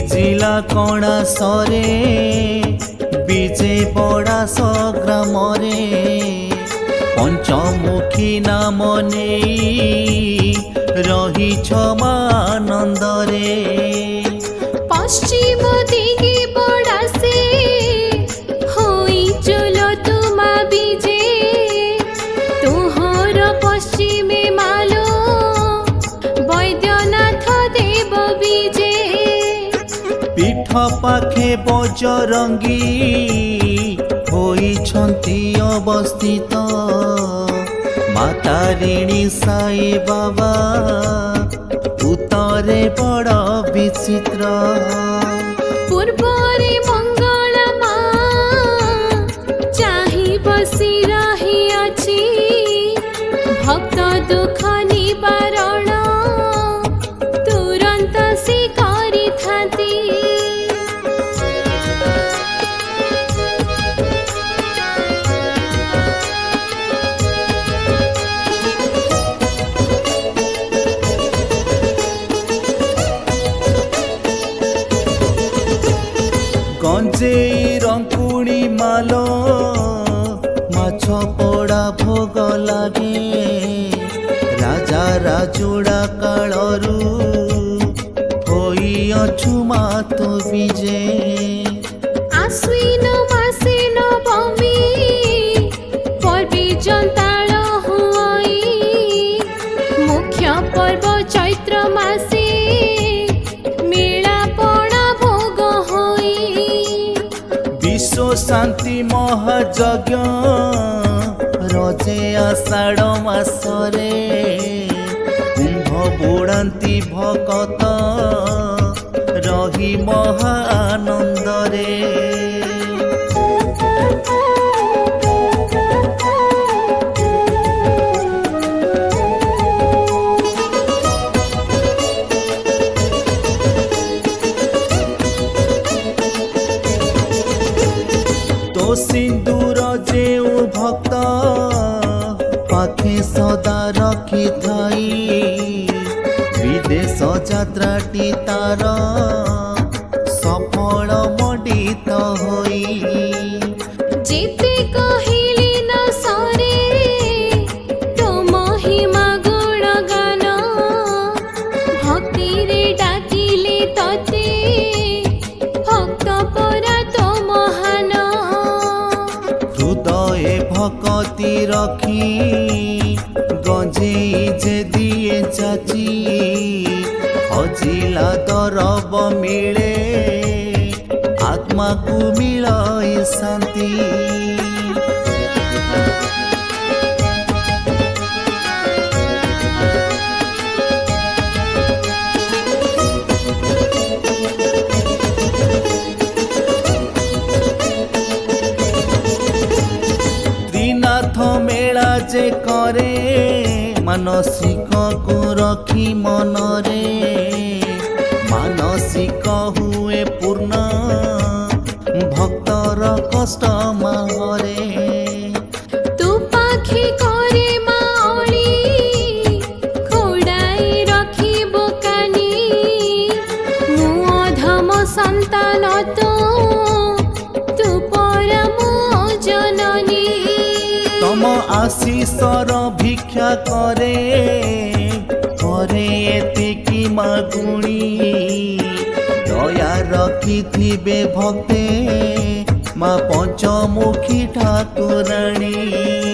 বিজিলা কণা সরে বিজে বড়া গ্রামরে পঞ্চমুখী নাম নেই রহিছ আনন্দরে পশ্চিম দিকে বড়াসে হই চলো তোমা বিজে তোহর পশ্চিমে মালো বৈদ্যনাথ দেব বিজে পীঠ পাখে বজরঙ্গী হইছন্তি অবস্থিত মাতারিণী সাই বাবা উত্তরে বড় বিচিত্র পূর্বরে মঙ্গল মা চাহি বসি রহিয়াছি ভক্ত দুঃখ নিবারণ তুরন্ত সে করিথাନ୍ତି গঞ্জেই রঙ্কুণী মাল মাছ পোড়া ভোগ লাগে রাজা রাজুড়া কাଳରୁ হইଅଛୁ মাত বিজে আশ্বিন মাসে নবমী পর্বে জন্তাল হুঁই মুখ্য পর্ব চৈত্র মাসে মেলা পড়া ভোগ হই বিশ্ব শান্তি মহাযজ্ঞ রজে আষাঢ় মাসরে কুম্ভ ବୁଡ଼ାନ୍ତି ଭକତ ରହି ମହା ଆନନ୍ଦରେ তো সিন্দুর ଯେଉଁ ভক্ত পাখে সদা রখিথাই বিদেশ যাত্রাটি তার সফল মণ্ডিত হই যেতে কহিলি না সরে তো মহিমা গুণ গান ভক্তিরে ডাকিলে ততে ভক্ত পরা তো মহান হৃদয়ে ভকতি রখি গঞ্জেই যে দিয়ে চাচি হজিলা দরব মিଳେ আত্মাକୁ ମିଳଏ ଶାନ୍ତି ত্রিনাথ মেলা যে করে ମାନସିକକୁ ରଖି ମନରେ ମାନସିକ ହୁଏ ପୂର୍ଣ୍ଣ ଭକ୍ତର କଷ୍ଟ ମାହରେ ତୁ ପାଖି করে মাওলি খোড়াই রাখিব কানি মু অধম সন্তান তো তু পরম জননী ତମ ଆଶିଷର ଭିକ୍ଷା କରେ କରେ ଏତିକି ମାଗୁଣି ଦୟା ରଖିଥିବେ ଭକ୍ତେ ମା ପଞ୍ଚମୁଖୀ ଠାକୁରାଣୀ।